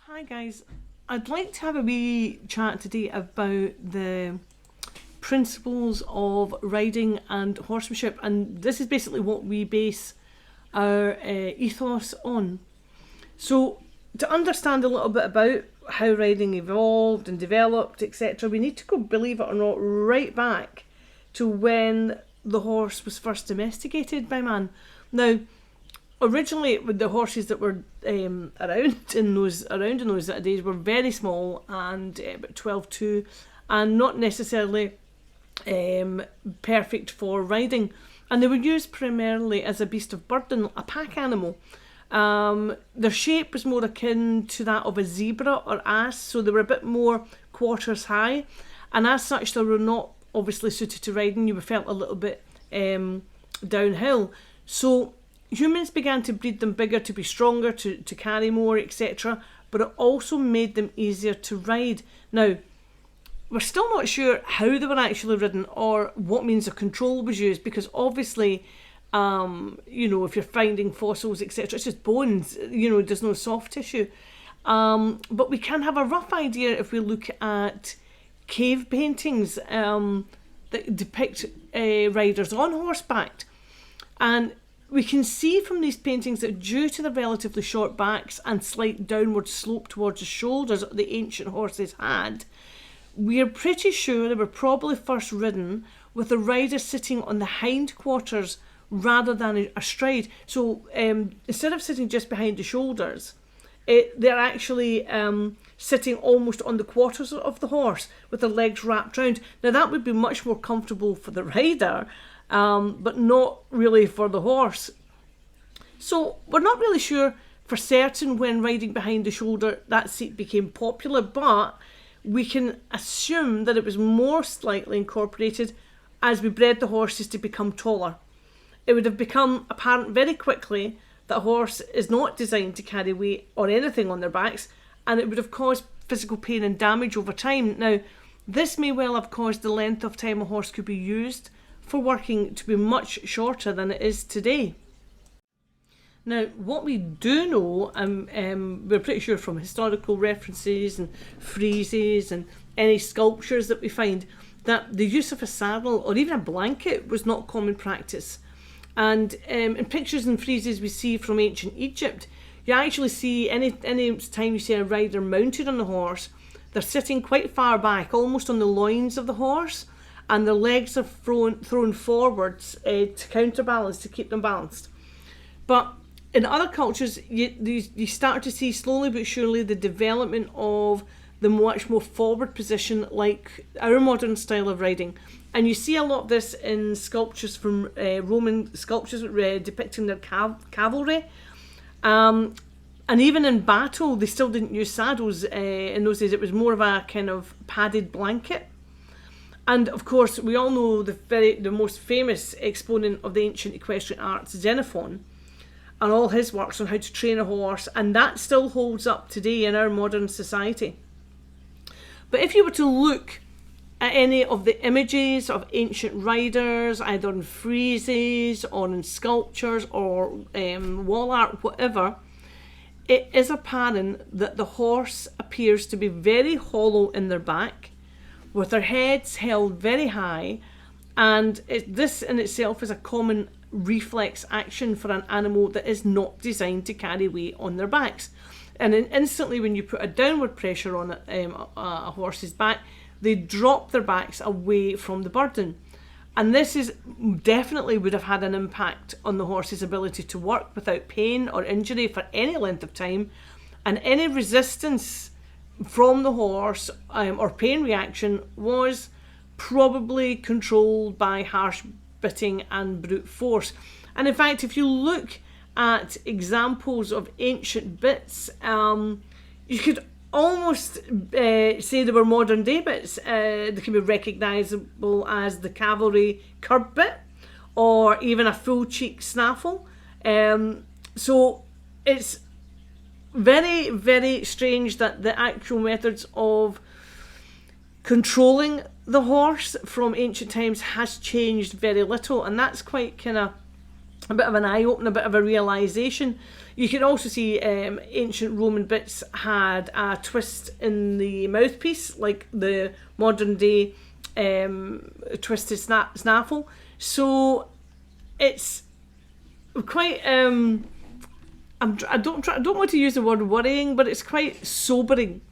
Hi guys, I'd like to have a wee chat today about the principles of riding and horsemanship, and this is basically what we base our ethos on. So to understand a little bit about how riding evolved and developed, etc., we need to go, believe it or not, right back to when the horse was first domesticated by man. Now, originally, with the horses that were around in those days were very small and about 12'2", and not necessarily perfect for riding, and they were used primarily as a beast of burden, a pack animal. Their shape was more akin to that of a zebra or ass, so they were a bit more quarters high, and as such they were not obviously suited to riding. You felt a little bit downhill. So humans began to breed them bigger to be stronger, to carry more, etc. But it also made them easier to ride. Now, we're still not sure how they were actually ridden or what means of control was used, because obviously, if you're finding fossils, etc., it's just bones, there's no soft tissue. But we can have a rough idea if we look at cave paintings that depict riders on horseback. And we can see from these paintings that due to the relatively short backs and slight downward slope towards the shoulders that the ancient horses had, we're pretty sure they were probably first ridden with the rider sitting on the hindquarters rather than astride. So instead of sitting just behind the shoulders, they're actually sitting almost on the quarters of the horse with their legs wrapped round. Now that would be much more comfortable for the rider, but not really for the horse. So we're not really sure for certain when riding behind the shoulder that seat became popular, but we can assume that it was most likely incorporated as we bred the horses to become taller. It would have become apparent very quickly that a horse is not designed to carry weight or anything on their backs, and it would have caused physical pain and damage over time. Now, this may well have caused the length of time a horse could be used for working to be much shorter than it is today. Now, what we do know, we're pretty sure from historical references and friezes and any sculptures that we find, that the use of a saddle or even a blanket was not common practice. And in pictures and friezes we see from ancient Egypt, you actually see any time you see a rider mounted on the horse, they're sitting quite far back, almost on the loins of the horse, and their legs are thrown forwards to counterbalance, to keep them balanced. But in other cultures, you start to see slowly but surely the development of the much more forward position, like our modern style of riding. And you see a lot of this in sculptures from Roman sculptures depicting their cavalry. And even in battle, they still didn't use saddles in those days. It was more of a kind of padded blanket. And of course, we all know the most famous exponent of the ancient equestrian arts, Xenophon, and all his works on how to train a horse, and that still holds up today in our modern society. But if you were to look at any of the images of ancient riders, either in friezes or in sculptures or wall art, whatever, it is apparent that the horse appears to be very hollow in their back, with their heads held very high, and this in itself is a common reflex action for an animal that is not designed to carry weight on their backs. And then instantly when you put a downward pressure on a horse's back, they drop their backs away from the burden. And this is definitely would have had an impact on the horse's ability to work without pain or injury for any length of time, and any resistance from the horse or pain reaction was probably controlled by harsh bitting and brute force. And in fact, if you look at examples of ancient bits, you could almost say they were modern day bits. They can be recognisable as the cavalry curb bit or even a full cheek snaffle. So it's very, very strange that the actual methods of controlling the horse from ancient times has changed very little, and that's quite kind of a bit of an eye-opener, a bit of a realisation. You can also see ancient Roman bits had a twist in the mouthpiece, like the modern day twisted snaffle. So it's quite I don't want to use the word worrying, but it's quite sobering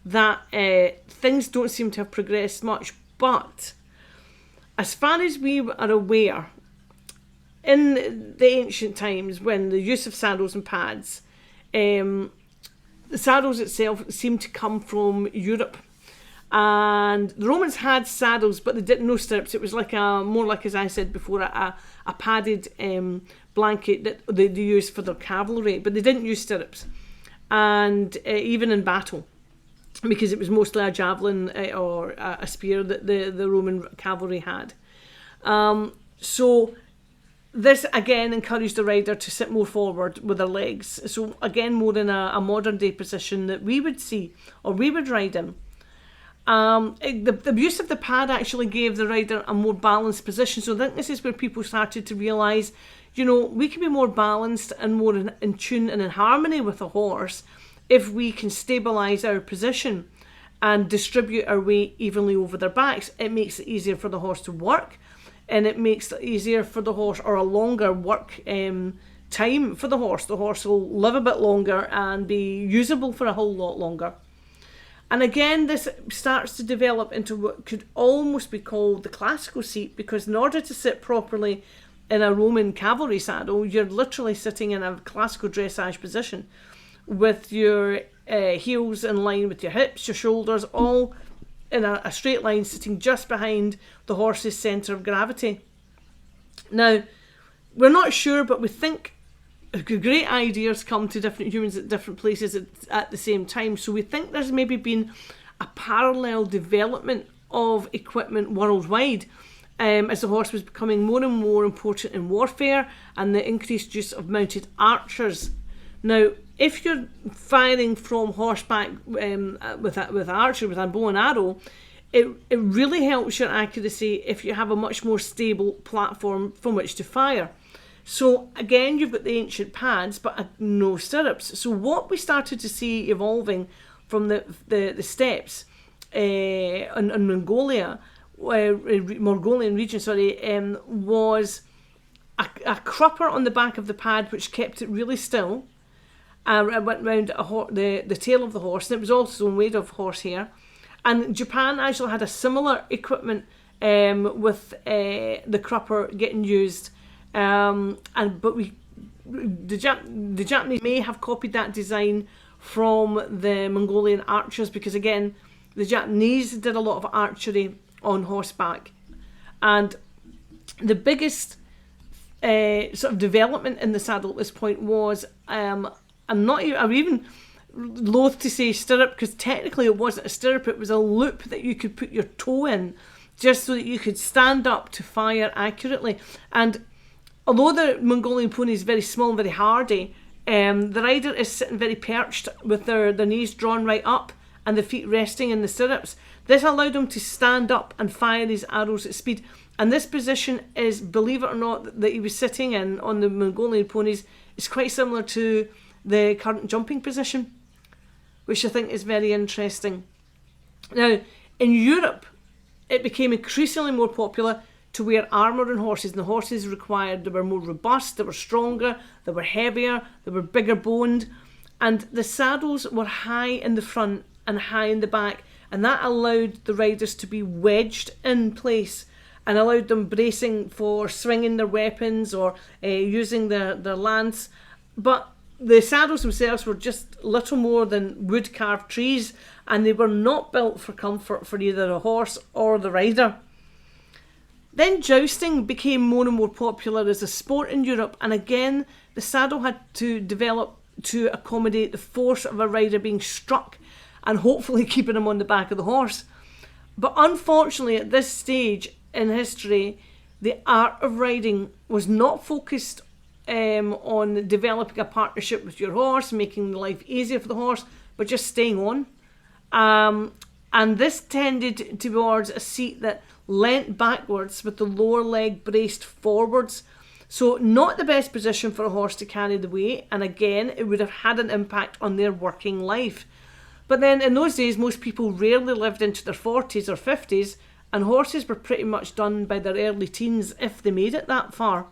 that things don't seem to have progressed much. But as far as we are aware, in the ancient times, when the use of saddles and pads, the saddles itself seemed to come from Europe. And the Romans had saddles, but they didn't know stirrups. It was like more like, as I said before, a padded blanket that they used for their cavalry, but they didn't use stirrups. And even in battle, because it was mostly a javelin or a spear that the Roman cavalry had. So this again encouraged the rider to sit more forward with their legs. So again, more in a modern day position that we would see or we would ride in. The use of the pad actually gave the rider a more balanced position. So I think this is where people started to realise, we can be more balanced and more in tune and in harmony with a horse if we can stabilise our position and distribute our weight evenly over their backs. It makes it easier for the horse to work, and it makes it easier for the horse, or a longer work time for the horse. The horse will live a bit longer and be usable for a whole lot longer. And again, this starts to develop into what could almost be called the classical seat, because in order to sit properly in a Roman cavalry saddle, you're literally sitting in a classical dressage position with your heels in line with your hips, your shoulders, all in a straight line, sitting just behind the horse's centre of gravity. Now, we're not sure, but we think great ideas come to different humans at different places at the same time. So we think there's maybe been a parallel development of equipment worldwide as the horse was becoming more and more important in warfare and the increased use of mounted archers. Now, if you're firing from horseback with archer, with a bow and arrow, it really helps your accuracy if you have a much more stable platform from which to fire. So again, you've got the ancient pads, but no stirrups. So what we started to see evolving from the steppes in Mongolia, Mongolian region, was a crupper on the back of the pad, which kept it really still. It went round the tail of the horse, and it was also made of horsehair. And Japan actually had a similar equipment with the crupper getting used. But the Japanese may have copied that design from the Mongolian archers, because again, the Japanese did a lot of archery on horseback, and the biggest sort of development in the saddle at this point was I'm even loath to say stirrup, because technically it wasn't a stirrup, it was a loop that you could put your toe in just so that you could stand up to fire accurately. And although the Mongolian pony is very small and very hardy, the rider is sitting very perched with their knees drawn right up and the feet resting in the stirrups. This allowed him to stand up and fire his arrows at speed. And this position is, believe it or not, that he was sitting in on the Mongolian ponies is quite similar to the current jumping position, which I think is very interesting. Now, in Europe, it became increasingly more popular to wear armour on horses, and the horses required, they were more robust, they were stronger, they were heavier, they were bigger boned, and the saddles were high in the front and high in the back, and that allowed the riders to be wedged in place and allowed them bracing for swinging their weapons or using their lance. But the saddles themselves were just little more than wood carved trees, and they were not built for comfort for either the horse or the rider. Then jousting became more and more popular as a sport in Europe, and again the saddle had to develop to accommodate the force of a rider being struck and hopefully keeping him on the back of the horse. But unfortunately, at this stage in history, the art of riding was not focused on developing a partnership with your horse, making life easier for the horse, but just staying on. And this tended towards a seat that leant backwards with the lower leg braced forwards. So not the best position for a horse to carry the weight, and again, it would have had an impact on their working life. But then in those days, most people rarely lived into their 40s or 50s, and horses were pretty much done by their early teens if they made it that far.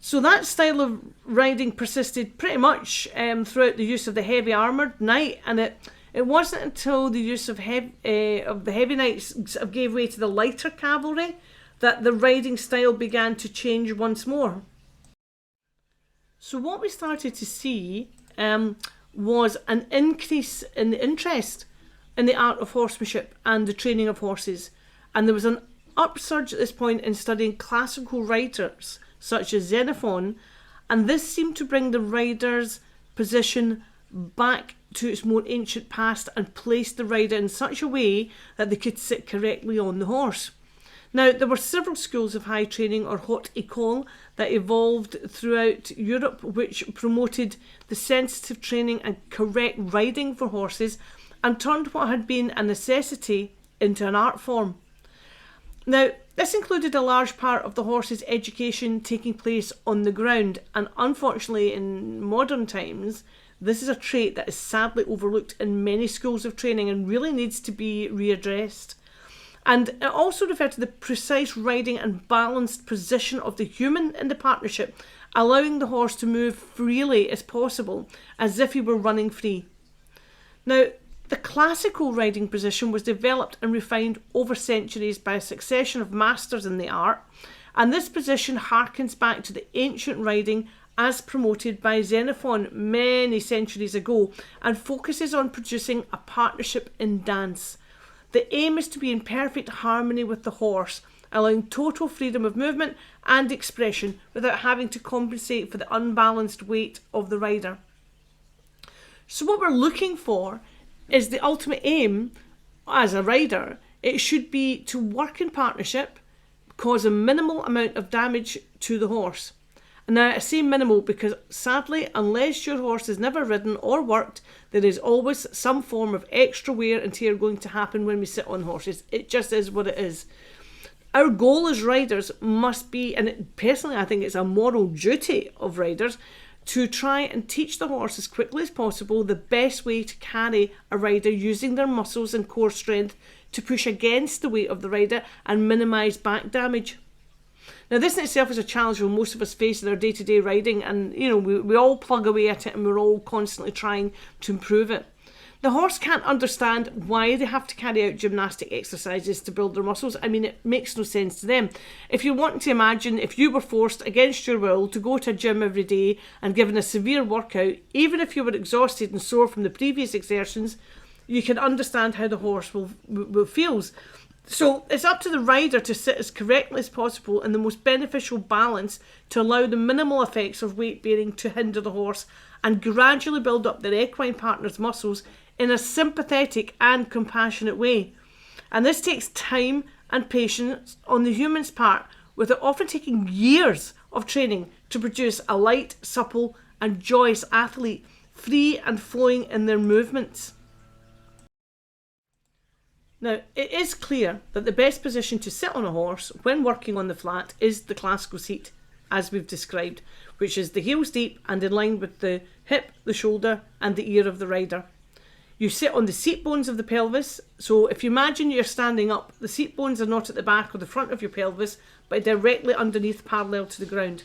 So that style of riding persisted pretty much throughout the use of the heavy armoured knight, and it wasn't until the use of the heavy knights sort of gave way to the lighter cavalry that the riding style began to change once more. So what we started to see was an increase in the interest in the art of horsemanship and the training of horses, and there was an upsurge at this point in studying classical writers such as Xenophon, and this seemed to bring the rider's position back to its more ancient past and place the rider in such a way that they could sit correctly on the horse. Now, there were several schools of high training, or haute école, that evolved throughout Europe, which promoted the sensitive training and correct riding for horses and turned what had been a necessity into an art form. Now, this included a large part of the horse's education taking place on the ground, and unfortunately in modern times, this is a trait that is sadly overlooked in many schools of training and really needs to be readdressed. And it also referred to the precise riding and balanced position of the human in the partnership, allowing the horse to move freely as possible, as if he were running free. Now, the classical riding position was developed and refined over centuries by a succession of masters in the art, and this position harkens back to the ancient riding as promoted by Xenophon many centuries ago, and focuses on producing a partnership in dance. The aim is to be in perfect harmony with the horse, allowing total freedom of movement and expression without having to compensate for the unbalanced weight of the rider. So what we're looking for is the ultimate aim as a rider. It should be to work in partnership, cause a minimal amount of damage to the horse. And now I say minimal because sadly, unless your horse is never ridden or worked, there is always some form of extra wear and tear going to happen when we sit on horses. It just is what it is. Our goal as riders must be, and personally I think it's a moral duty of riders, to try and teach the horse as quickly as possible the best way to carry a rider using their muscles and core strength to push against the weight of the rider and minimise back damage. Now, this in itself is a challenge that most of us face in our day-to-day riding, and we all plug away at it and we're all constantly trying to improve it. The horse can't understand why they have to carry out gymnastic exercises to build their muscles. I mean, it makes no sense to them. If you want to imagine if you were forced against your will to go to a gym every day and given a severe workout, even if you were exhausted and sore from the previous exertions, you can understand how the horse will feels. So it's up to the rider to sit as correctly as possible in the most beneficial balance to allow the minimal effects of weight bearing to hinder the horse and gradually build up their equine partner's muscles in a sympathetic and compassionate way. And this takes time and patience on the human's part, with it often taking years of training to produce a light, supple and joyous athlete, free and flowing in their movements. Now, it is clear that the best position to sit on a horse when working on the flat is the classical seat, as we've described, which is the heels deep and in line with the hip, the shoulder and the ear of the rider. You sit on the seat bones of the pelvis, so if you imagine you're standing up, the seat bones are not at the back or the front of your pelvis, but directly underneath parallel to the ground.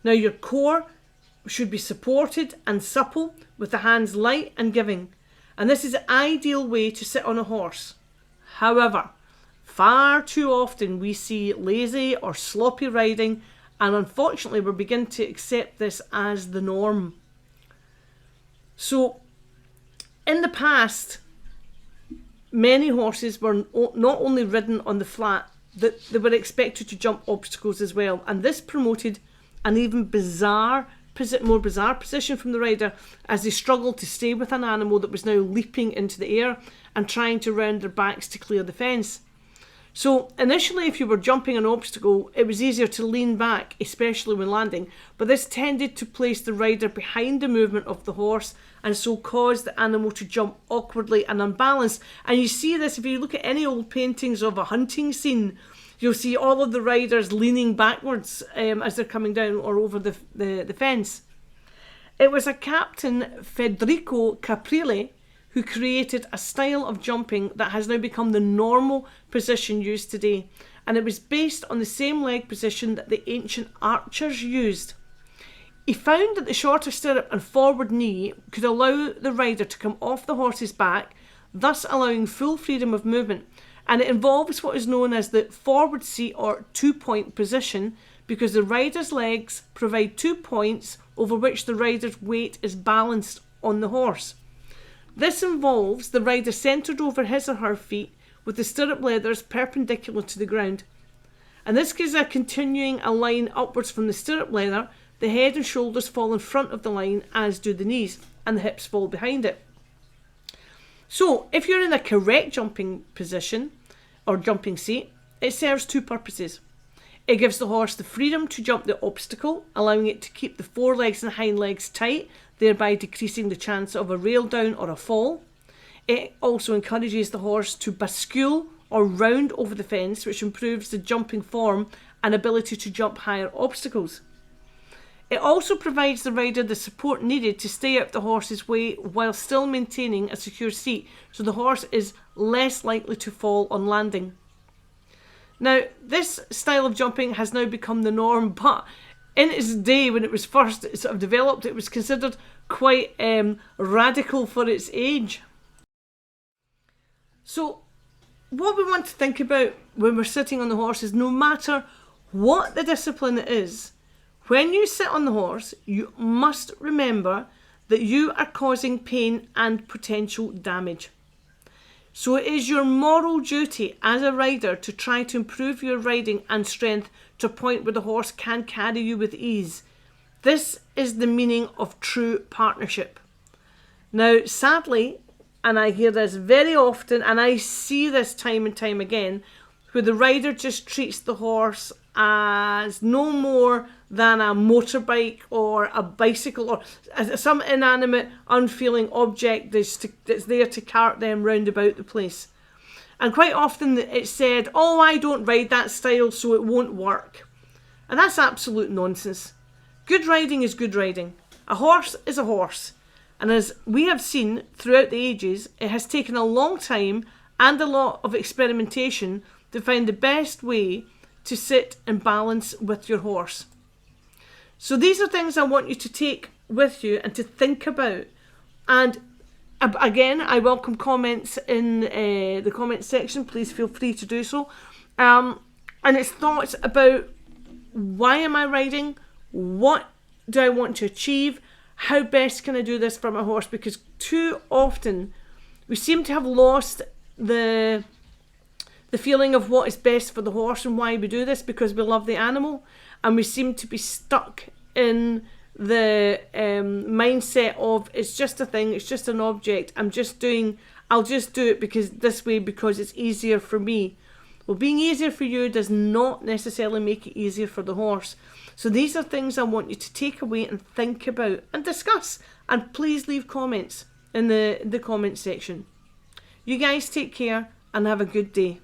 Now, your core should be supported and supple with the hands light and giving, and this is the ideal way to sit on a horse. However, far too often we see lazy or sloppy riding, and unfortunately we're beginning to accept this as the norm. So, in the past, many horses were not only ridden on the flat, that they were expected to jump obstacles as well, and this promoted an even more bizarre position from the rider as they struggled to stay with an animal that was now leaping into the air and trying to round their backs to clear the fence. So initially, if you were jumping an obstacle, it was easier to lean back, especially when landing, but this tended to place the rider behind the movement of the horse and so caused the animal to jump awkwardly and unbalanced. And you see this if you look at any old paintings of a hunting scene. You'll see all of the riders leaning backwards as they're coming down or over the fence. It was a Captain Federico Caprile who created a style of jumping that has now become the normal position used today, and it was based on the same leg position that the ancient archers used. He found that the shorter stirrup and forward knee could allow the rider to come off the horse's back, thus allowing full freedom of movement, and it involves what is known as the forward seat or 2-point position, because the rider's legs provide 2 points over which the rider's weight is balanced on the horse. This involves the rider centred over his or her feet with the stirrup leathers perpendicular to the ground. And this gives a continuing a line upwards from the stirrup leather. The head and shoulders fall in front of the line, as do the knees, and the hips fall behind it. So if you're in a correct jumping position or jumping seat, it serves 2 purposes. It gives the horse the freedom to jump the obstacle, allowing it to keep the forelegs and hind legs tight, thereby decreasing the chance of a rail down or a fall. It also encourages the horse to bascule or round over the fence, which improves the jumping form and ability to jump higher obstacles. It also provides the rider the support needed to stay out of the horse's way while still maintaining a secure seat, so the horse is less likely to fall on landing. Now, this style of jumping has now become the norm, but in its day, when it was first sort of developed, it was considered quite radical for its age. So, what we want to think about when we're sitting on the horse is, no matter what the discipline is, when you sit on the horse, you must remember that you are causing pain and potential damage. So it is your moral duty as a rider to try to improve your riding and strength to a point where the horse can carry you with ease. This is the meaning of true partnership. Now, sadly, and I hear this very often, and I see this time and time again, where the rider just treats the horse as no more than a motorbike or a bicycle or as some inanimate, unfeeling object that's there to cart them round about the place. And quite often it's said, oh, I don't ride that style, so it won't work. And that's absolute nonsense. Good riding is good riding. A horse is a horse. And as we have seen throughout the ages, it has taken a long time and a lot of experimentation to find the best way to sit and balance with your horse. So these are things I want you to take with you and to think about. And again, I welcome comments in the comments section. Please feel free to do so. And it's thoughts about, why am I riding? What do I want to achieve? How best can I do this for my horse? Because too often we seem to have lost the feeling of what is best for the horse and why we do this, because we love the animal, and we seem to be stuck in the mindset of, it's just a thing, it's just an object, I'll just do it because it's easier for me. Well, being easier for you does not necessarily make it easier for the horse. So these are things I want you to take away and think about and discuss, and please leave comments in the comment section. You guys take care and have a good day.